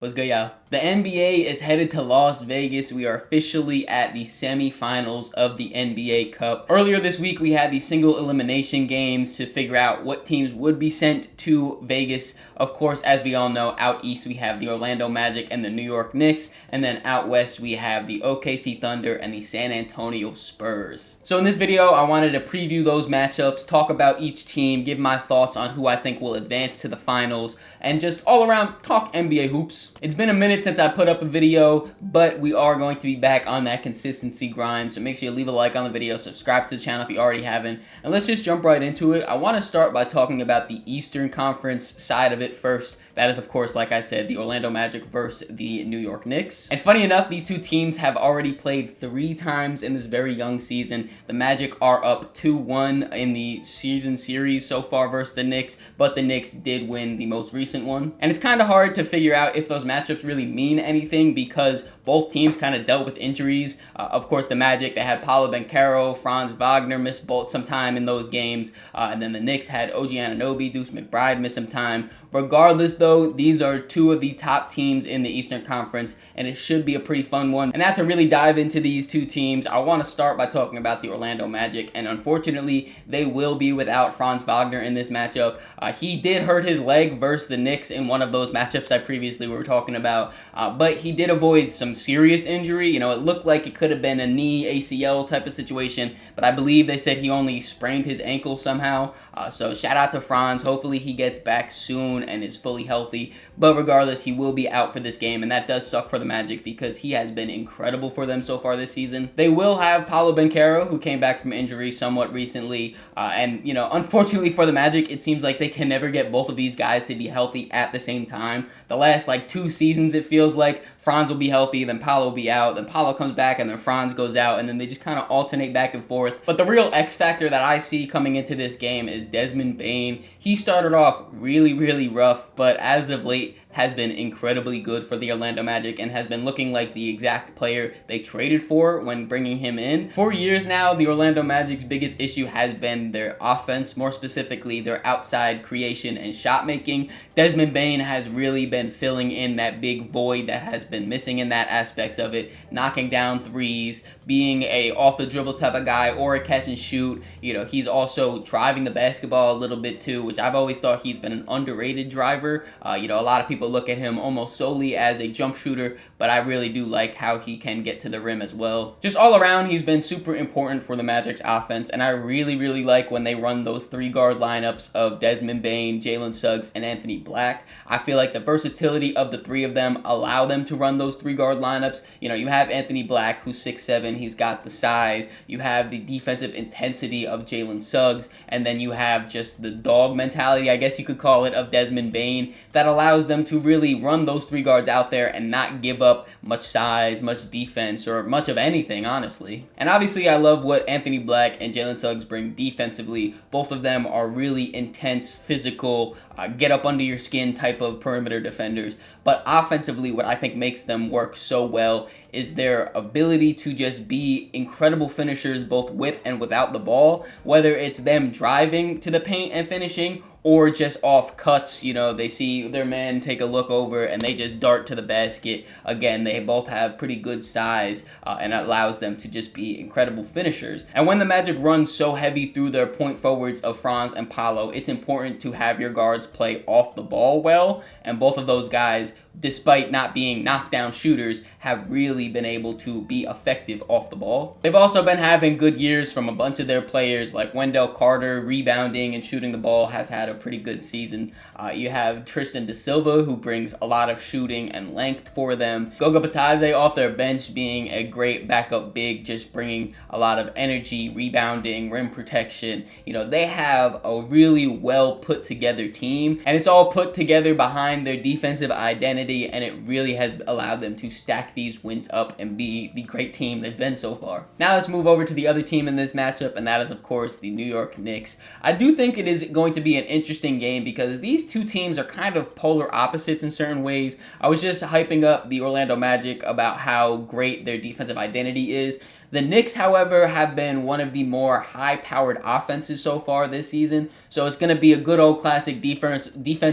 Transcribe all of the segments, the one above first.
What's good, y'all? The NBA is headed to Las Vegas. We are officially at the semifinals of the NBA Cup. Earlier this week, we had the single elimination games to figure out what teams would be sent to Vegas. Of course, as we all know, out east we have the Orlando Magic and the New York Knicks, and then out west we have the OKC Thunder and the San Antonio Spurs. So in this video, I wanted to preview those matchups, talk about each team, give my thoughts on who I think will advance to the finals, and just all around talk NBA hoops. It's been a minute since I put up a video, but we are going to be back on that consistency grind, so make sure you leave a like on the video, subscribe to the channel if you already haven't, and let's just jump right into it. I want to start by talking about the Eastern Conference side of it first. That is, of course, like I said, the Orlando Magic versus the New York Knicks. And funny enough, these two teams have already played 3 times in this very young season. The Magic are up 2-1 in the season series so far versus the Knicks, but the Knicks did win the most recent one. And it's kind of hard to figure out if those matchups really mean anything because both teams kind of dealt with injuries. Of course, the Magic, they had Paolo Banchero, Franz Wagner missed both some time in those games. And then the Knicks had OG Anunoby, Deuce McBride miss some time. Regardless, though, these are 2 of the top teams in the Eastern Conference, and it should be a pretty fun one. And after really dive into these 2 teams, I want to start by talking about the Orlando Magic. And unfortunately, they will be without Franz Wagner in this matchup. He did hurt his leg versus the Knicks in one of those matchups I previously were talking about, but he did avoid some serious injury. You know, it looked like it could have been a knee ACL type of situation, but I believe they said he only sprained his ankle somehow. So shout out to Franz. Hopefully he gets back soon and is fully healthy. But regardless, he will be out for this game, and that does suck for the Magic because he has been incredible for them so far this season. They will have Paolo Banchero, who came back from injury somewhat recently, and, you know, unfortunately for the Magic, it seems like they can never get both of these guys to be healthy at the same time. The last, 2 seasons, it feels like Franz will be healthy, then Paolo will be out, then Paolo comes back, and then Franz goes out, and then they just kind of alternate back and forth. But the real X factor that I see coming into this game is Desmond Bane. He started off really rough, but as of late has been incredibly good for the Orlando Magic and has been looking like the exact player they traded for when bringing him in. For years now, the Orlando Magic's biggest issue has been their offense, more specifically their outside creation and shot making. Desmond Bane has really been filling in that big void that has been missing in that aspects of it, knocking down threes, being a off the dribble type of guy or a catch and shoot. You know, he's also driving the basketball a little bit too, which I've always thought he's been an underrated driver. You know, a lot of people look at him almost solely as a jump shooter, but I really do like how he can get to the rim as well. Just all around, he's been super important for the Magic's offense, and I really like when they run those 3-guard lineups of Desmond Bane, Jalen Suggs, and Anthony Black. I feel like the versatility of the 3 of them allow them to run those 3-guard lineups. You know, you have Anthony Black, who's 6'7", he's got the size. You have the defensive intensity of Jalen Suggs, and then you have just the dog mentality, I guess you could call it, of Desmond Bane that allows them to really run those 3 guards out there and not give up much size, much defense, or much of anything, honestly. And obviously, I love what Anthony Black and Jalen Suggs bring defensively. Both of them are really intense, physical, get up under your skin type of perimeter defenders. But offensively, what I think makes them work so well is their ability to just be incredible finishers both with and without the ball, whether it's them driving to the paint and finishing or just off cuts. You know, they see their man take a look over and they just dart to the basket. Again, they both have pretty good size and it allows them to just be incredible finishers. And when the Magic run so heavy through their point forwards of Franz and Paolo, it's important to have your guards play off the ball well, and both of those guys, despite not being knockdown shooters, have really been able to be effective off the ball. They've also been having good years from a bunch of their players, like Wendell Carter, rebounding and shooting the ball, has had a pretty good season. You have Tristan da Silva, who brings a lot of shooting and length for them. Goga Bitadze off their bench being a great backup big, just bringing a lot of energy, rebounding, rim protection. You know, they have a really well put together team, and it's all put together behind their defensive identity, and it really has allowed them to stack these wins up and be the great team they've been so far. Now let's move over to the other team in this matchup, and that is, of course, the New York Knicks. I do think it is going to be an interesting game because these 2 teams are kind of polar opposites in certain ways. I was just hyping up the Orlando Magic about how great their defensive identity is. The Knicks, however, have been one of the more high-powered offenses so far this season, so it's going to be a good old classic defense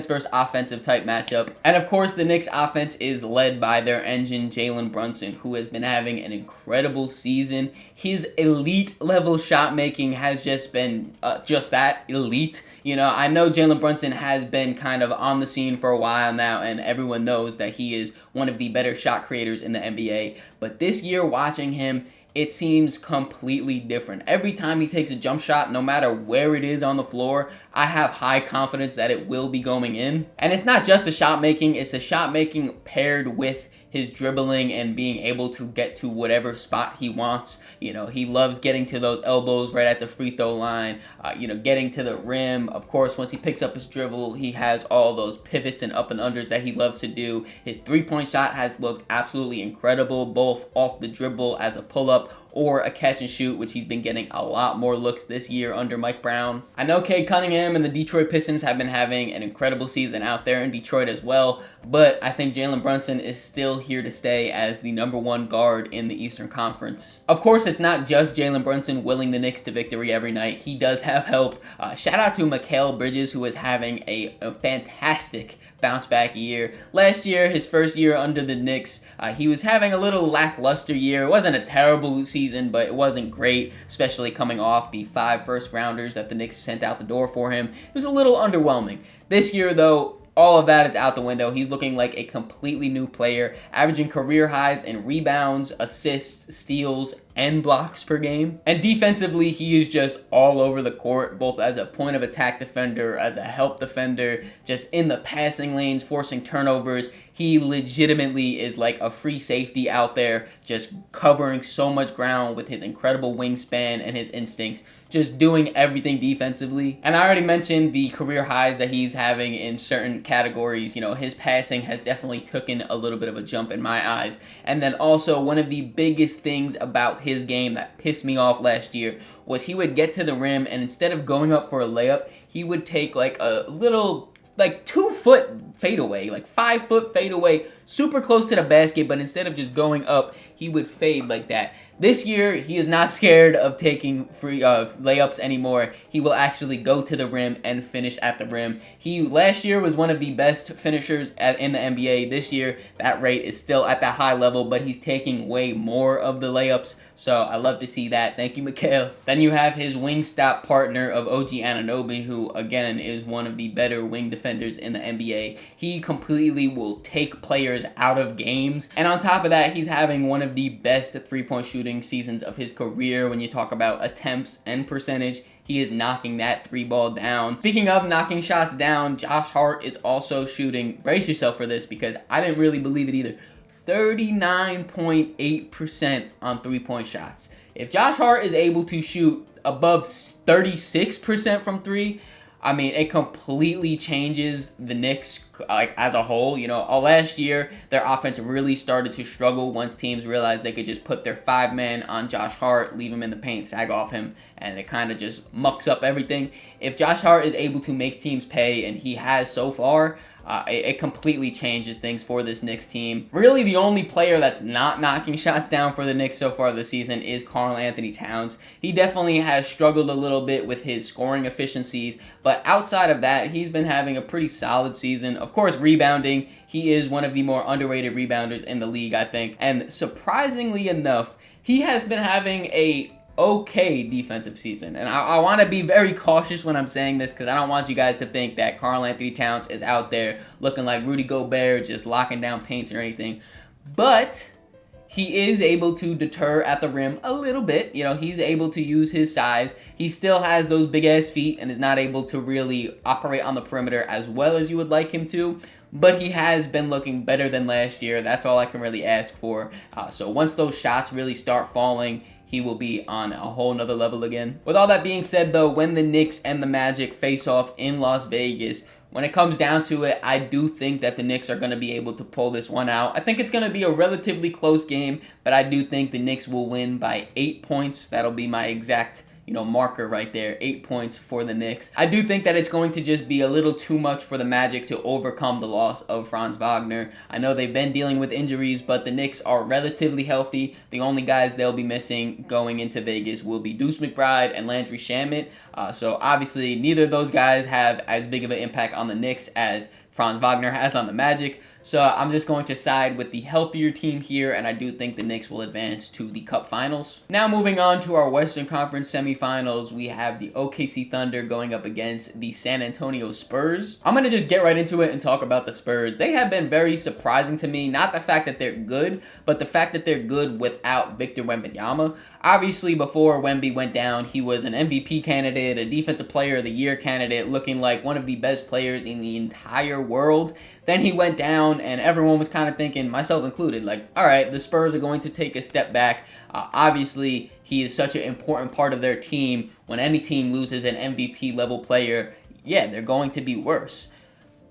versus offensive type matchup. And of course, the Knicks offense is led by their engine, Jalen Brunson, who has been having an incredible season. His elite level shot making has just been just that, elite. You know, I know Jalen Brunson has been kind of on the scene for a while now, and everyone knows that he is one of the better shot creators in the NBA. But this year, watching him, it seems completely different. Every time he takes a jump shot, no matter where it is on the floor, I have high confidence that it will be going in. And it's not just a shot making, it's a shot making paired with his dribbling and being able to get to whatever spot he wants. You know, he loves getting to those elbows right at the free throw line, getting to the rim. Of course, once he picks up his dribble, he has all those pivots and up and unders that he loves to do. His three-point shot has looked absolutely incredible, both off the dribble as a pull-up or a catch and shoot, which he's been getting a lot more looks this year under Mike Brown. I know Cade Cunningham and the Detroit Pistons have been having an incredible season out there in Detroit as well, but I think Jalen Brunson is still here to stay as the #1 guard in the Eastern Conference. Of course, it's not just Jalen Brunson willing the Knicks to victory every night. He does have help. Shout out to Mikal Bridges, who is having a fantastic bounce back year. Last year, his first year under the Knicks, he was having a little lackluster year. It wasn't a terrible season, but it wasn't great, especially coming off the 5 first-rounders that the Knicks sent out the door for him. It was a little underwhelming. This year, though, all of that is out the window. He's looking like a completely new player, averaging career highs in rebounds, assists, steals, and blocks per game. And defensively, he is just all over the court, both as a point of attack defender, as a help defender, just in the passing lanes, forcing turnovers. He legitimately is like a free safety out there, just covering so much ground with his incredible wingspan and his instincts, just doing everything defensively. And I already mentioned the career highs that he's having in certain categories. You know, his passing has definitely taken a little bit of a jump in my eyes. And then also, one of the biggest things about his game that pissed me off last year was he would get to the rim, and instead of going up for a layup, he would take like a little 2-foot fadeaway, like 5-foot fadeaway, super close to the basket, but instead of just going up, he would fade like that. This year, he is not scared of taking free layups anymore. He will actually go to the rim and finish at the rim. He last year was one of the best finishers in the NBA. This year, that rate is still at that high level, but he's taking way more of the layups. So I love to see that. Thank you, Mikal. Then you have his wing stop partner of OG Anunoby, who again is one of the better wing defenders in the NBA. He completely will take players out of games. And on top of that, he's having one of the best three-point shooting seasons of his career. When you talk about attempts and percentage, he is knocking that 3 ball down. Speaking of knocking shots down, Josh Hart is also shooting, brace yourself for this because I didn't really believe it either, 39.8% on 3-point shots. If Josh Hart is able to shoot above 36% from 3, I mean, it completely changes the Knicks as a whole. You know, last year, their offense really started to struggle once teams realized they could just put their 5-man on Josh Hart, leave him in the paint, sag off him, and it kind of just mucks up everything. If Josh Hart is able to make teams pay, and he has so far, it completely changes things for this Knicks team. Really, the only player that's not knocking shots down for the Knicks so far this season is Karl-Anthony Towns. He definitely has struggled a little bit with his scoring efficiencies, but outside of that, he's been having a pretty solid season. Of course, rebounding, he is one of the more underrated rebounders in the league, I think. And surprisingly enough, he has been having a okay defensive season. And I want to be very cautious when I'm saying this because I don't want you guys to think that Karl-Anthony Towns is out there looking like Rudy Gobert, just locking down paints or anything. But he is able to deter at the rim a little bit. You know, he's able to use his size. He still has those big-ass feet and is not able to really operate on the perimeter as well as you would like him to. But he has been looking better than last year. That's all I can really ask for. So once those shots really start falling, he will be on a whole nother level again. With all that being said, though, when the Knicks and the Magic face off in Las Vegas, when it comes down to it, I do think that the Knicks are going to be able to pull this one out. I think it's going to be a relatively close game, but I do think the Knicks will win by 8 points. That'll be my exact marker right there. 8 points for the Knicks. I do think that it's going to just be a little too much for the Magic to overcome the loss of Franz Wagner. I know they've been dealing with injuries, but the Knicks are relatively healthy. The only guys they'll be missing going into Vegas will be Deuce McBride and Landry Shamet. So obviously neither of those guys have as big of an impact on the Knicks as Franz Wagner has on the Magic. So I'm just going to side with the healthier team here, and I do think the Knicks will advance to the Cup Finals. Now moving on to our Western Conference semifinals, we have the OKC Thunder going up against the San Antonio Spurs. I'm going to just get right into it and talk about the Spurs. They have been very surprising to me, not the fact that they're good, but the fact that they're good without Victor Wembanyama. Obviously, before Wemby went down, he was an MVP candidate, a Defensive Player of the Year candidate, looking like one of the best players in the entire world. Then he went down, and everyone was kind of thinking, myself included, like, all right, the Spurs are going to take a step back. Obviously, he is such an important part of their team. When any team loses an MVP-level player, yeah, they're going to be worse.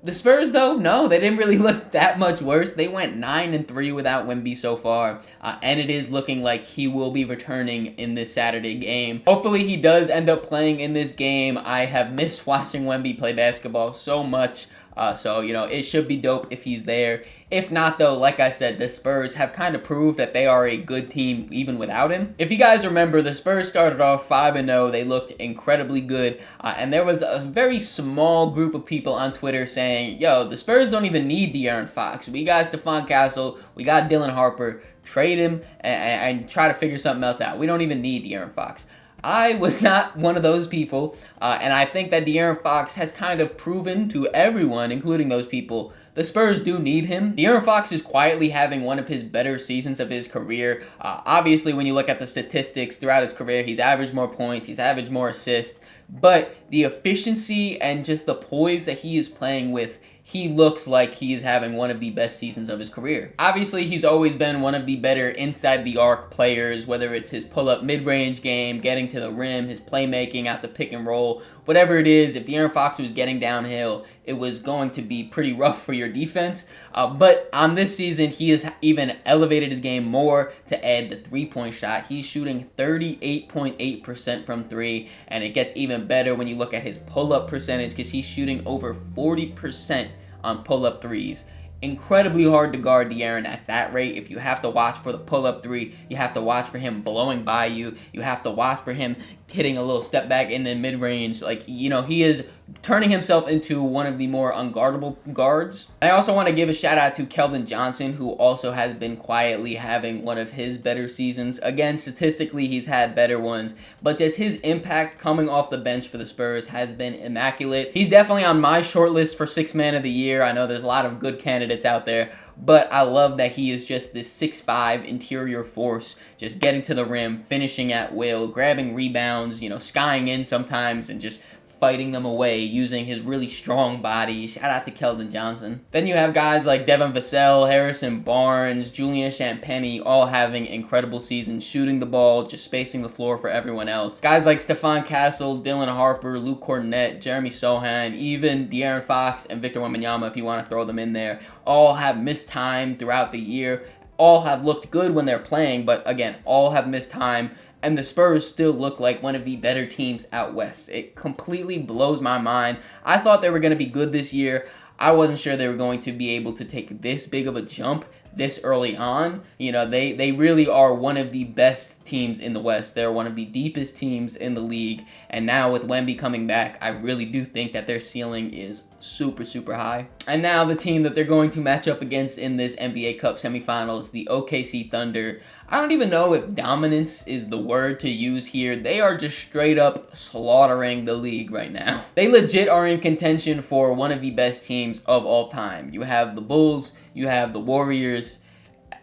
The Spurs, though, no, they didn't really look that much worse. They went 9-3 without Wemby so far, and it is looking like he will be returning in this Saturday game. Hopefully, he does end up playing in this game. I have missed watching Wemby play basketball so much. So, it should be dope if he's there. If not, though, like I said, the Spurs have kind of proved that they are a good team even without him. If you guys remember, the Spurs started off 5-0. They looked incredibly good. And there was a very small group of people on Twitter saying, yo, the Spurs don't even need De'Aaron Fox. We got Stephon Castle. We got Dylan Harper. Trade him and try to figure something else out. We don't even need De'Aaron Fox. I was not one of those people, and I think that De'Aaron Fox has kind of proven to everyone, including those people, the Spurs do need him. De'Aaron Fox is quietly having one of his better seasons of his career. Obviously, when you look at the statistics throughout his career, he's averaged more points, he's averaged more assists, but the efficiency and just the poise that he is playing with, he looks like he is having one of the best seasons of his career. Obviously, he's always been one of the better inside the arc players, whether it's his pull-up mid-range game, getting to the rim, his playmaking out the pick and roll, whatever it is. If De'Aaron Fox was getting downhill, it was going to be pretty rough for your defense. But on this season, he has even elevated his game more to add the three-point shot. He's shooting 38.8% from three, and it gets even better when you look at his pull-up percentage because he's shooting over 40% on pull-up threes. Incredibly hard to guard De'Aaron at that rate. If you have to watch for the pull-up three, you have to watch for him blowing by you. You have to watch for him hitting a little step back in the mid-range. He is turning himself into one of the more unguardable guards. I also want to give a shout out to Keldon Johnson, who also has been quietly having one of his better seasons. Again, statistically, he's had better ones, but just his impact coming off the bench for the Spurs has been immaculate. He's definitely on my short list for Sixth Man of the Year. I know there's a lot of good candidates out there, but I love that he is just this 6'5" interior force, just getting to the rim, finishing at will, grabbing rebounds, skying in sometimes and just fighting them away using his really strong body. Shout out to Keldon Johnson. Then you have guys like Devin Vassell, Harrison Barnes, Julian Champagnie, all having incredible seasons, shooting the ball, just spacing the floor for everyone else. Guys like Stephon Castle, Dylan Harper, Luke Cornett, Jeremy Sohan, even De'Aaron Fox and Victor Wembanyama, if you want to throw them in there, all have missed time throughout the year. All have looked good when they're playing, but again, all have missed time. And the Spurs still look like one of the better teams out west. It completely blows my mind. I thought they were going to be good this year. I wasn't sure they were going to be able to take this big of a jump this early on. They really are one of the best teams in the West. They're one of the deepest teams in the league. And now with Wemby coming back, I really do think that their ceiling is super, super high. And now the team that they're going to match up against in this NBA Cup semifinals, the OKC Thunder. I don't even know if dominance is the word to use here. They are just straight up slaughtering the league right now. They legit are in contention for one of the best teams of all time. You have the Bulls, you have the Warriors,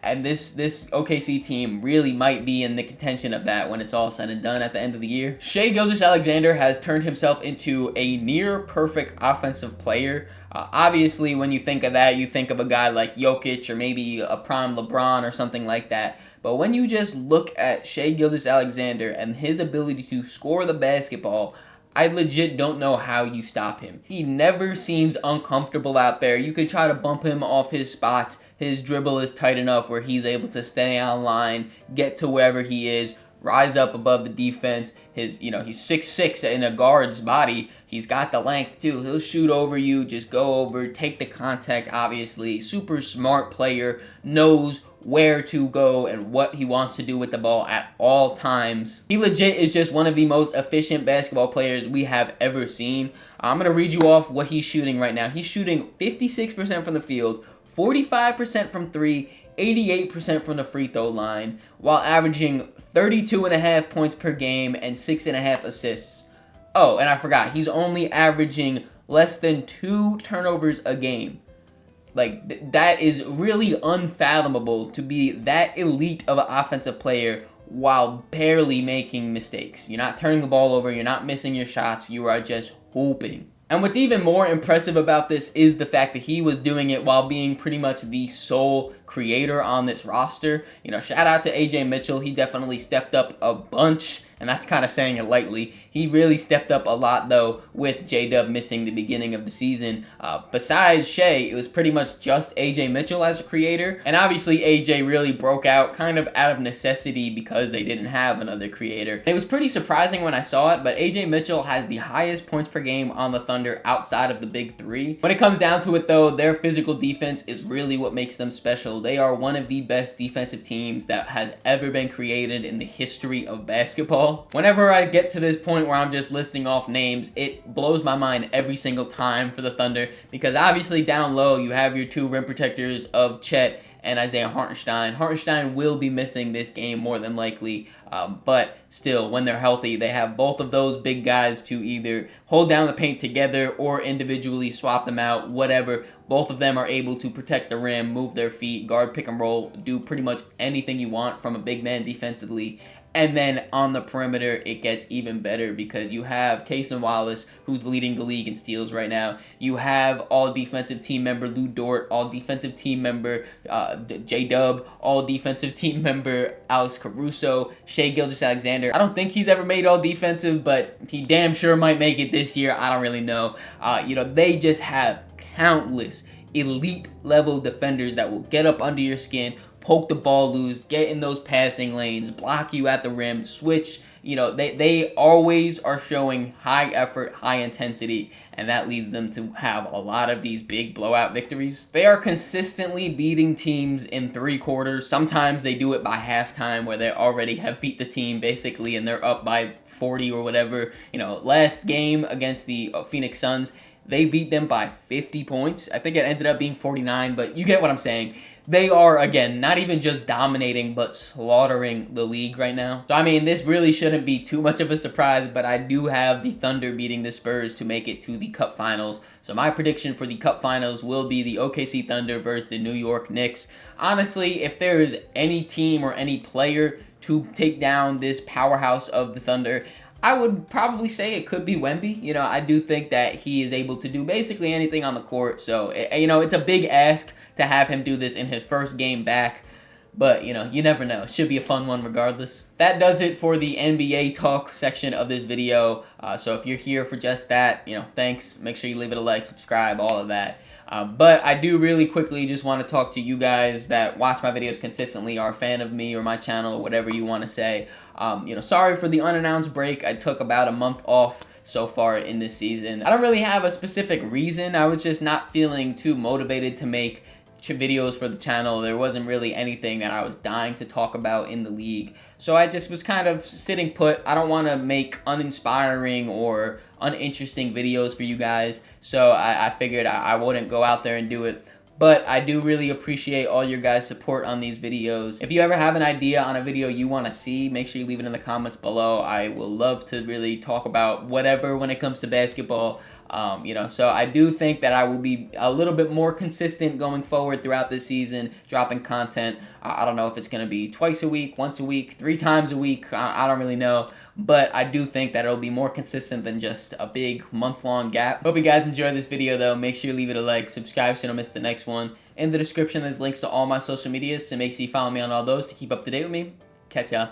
and this OKC team really might be in the contention of that when it's all said and done at the end of the year. Shai Gilgeous-Alexander has turned himself into a near-perfect offensive player. Obviously, when you think of that, you think of a guy like Jokic or maybe a prime LeBron or something like that. But when you just look at Shai Gilgeous-Alexander and his ability to score the basketball, I legit don't know how you stop him. He never seems uncomfortable out there. You could try to bump him off his spots. His dribble is tight enough where he's able to stay on line, get to wherever he is, rise up above the defense. He's 6'6" in a guard's body. He's got the length too. He'll shoot over you, just go over, take the contact, obviously. Super smart player, knows where to go and what he wants to do with the ball at all times. He legit is just one of the most efficient basketball players we have ever seen. I'm going to read you off what he's shooting right now. He's shooting 56% from the field, 45% from three, 88% from the free throw line, while averaging 32.5 points per game and 6.5 assists. Oh, and I forgot, he's only averaging less than 2 turnovers a game. Like, that is really unfathomable to be that elite of an offensive player while barely making mistakes. You're not turning the ball over, you're not missing your shots, you are just hooping. And what's even more impressive about this is the fact that he was doing it while being pretty much the sole creator on this roster. Shout out to AJ Mitchell. He definitely stepped up a bunch, and that's kind of saying it lightly. He really stepped up a lot, though, with J-Dub missing the beginning of the season. Besides Shea, it was pretty much just AJ Mitchell as a creator, and obviously AJ really broke out kind of out of necessity because they didn't have another creator. It was pretty surprising when I saw it, but AJ Mitchell has the highest points per game on the Thunder outside of the big three. When it comes down to it, though, their physical defense is really what makes them special. They are one of the best defensive teams that has ever been created in the history of basketball. Whenever I get to this point where I'm just listing off names, it blows my mind every single time for the Thunder, because obviously down low you have your 2 rim protectors of Chet and Isaiah Hartenstein. Hartenstein will be missing this game more than likely, but still, when they're healthy, they have both of those big guys to either hold down the paint together or individually swap them out, whatever. Both of them are able to protect the rim, move their feet, guard pick and roll, do pretty much anything you want from a big man defensively. And then on the perimeter, it gets even better because you have Cason Wallace, who's leading the league in steals right now. You have all-defensive team member Lou Dort, all-defensive team member J-Dub, all-defensive team member Alex Caruso, Shai Gilgeous-Alexander. I don't think he's ever made all-defensive, but he damn sure might make it this year. I don't really know. They just have countless elite-level defenders that will get up under your skin, poke the ball loose, get in those passing lanes, block you at the rim, switch. They always are showing high effort, high intensity, and that leads them to have a lot of these big blowout victories. They are consistently beating teams in 3 quarters. Sometimes they do it by halftime where they already have beat the team basically and they're up by 40 or whatever. Last game against the Phoenix Suns, they beat them by 50 points. I think it ended up being 49, but you get what I'm saying. They are, again, not even just dominating, but slaughtering the league right now. So, this really shouldn't be too much of a surprise, but I do have the Thunder beating the Spurs to make it to the Cup Finals. So, my prediction for the Cup Finals will be the OKC Thunder versus the New York Knicks. Honestly, if there is any team or any player to take down this powerhouse of the Thunder, I would probably say it could be Wemby. I do think that he is able to do basically anything on the court. So, it's a big ask to have him do this in his first game back. But, you never know. It should be a fun one regardless. That does it for the NBA talk section of this video. So if you're here for just that, thanks. Make sure you leave it a like, subscribe, all of that. But I do really quickly just want to talk to you guys that watch my videos consistently, are a fan of me or my channel, whatever you want to say. Sorry for the unannounced break. I took about a month off so far in this season. I don't really have a specific reason. I was just not feeling too motivated to make videos for the channel. There wasn't really anything that I was dying to talk about in the league. So I just was kind of sitting put. I don't want to make uninspiring or uninteresting videos for you guys. So I figured I wouldn't go out there and do it. But I do really appreciate all your guys' support on these videos. If you ever have an idea on a video you want to see, make sure you leave it in the comments below. I will love to really talk about whatever when it comes to basketball. So I do think that I will be a little bit more consistent going forward throughout this season, dropping content. I don't know if it's going to be twice a week, once a week, 3 times a week. I don't really know. But I do think that it'll be more consistent than just a big month-long gap. Hope you guys enjoyed this video, though. Make sure you leave it a like, subscribe so you don't miss the next one. In the description, there's links to all my social medias, so make sure you follow me on all those to keep up to date with me. Catch ya.